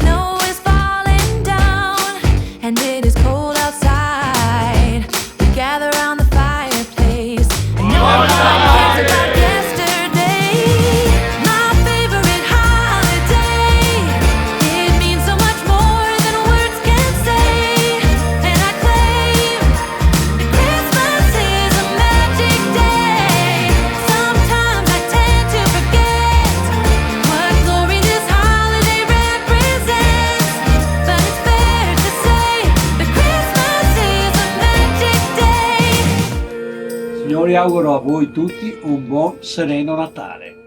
snow is falling down and it is cold outside. We gather around the fireplace and no one cares about yesterday. My favorite holiday. It means so much more than words can say. And I claim that Christmas is a magic day. Sometimes I tend to forget what glory this holiday represents. But it's fair to say that Christmas is a magic day. Signori, auguro a voi tutti un buon sereno Natale.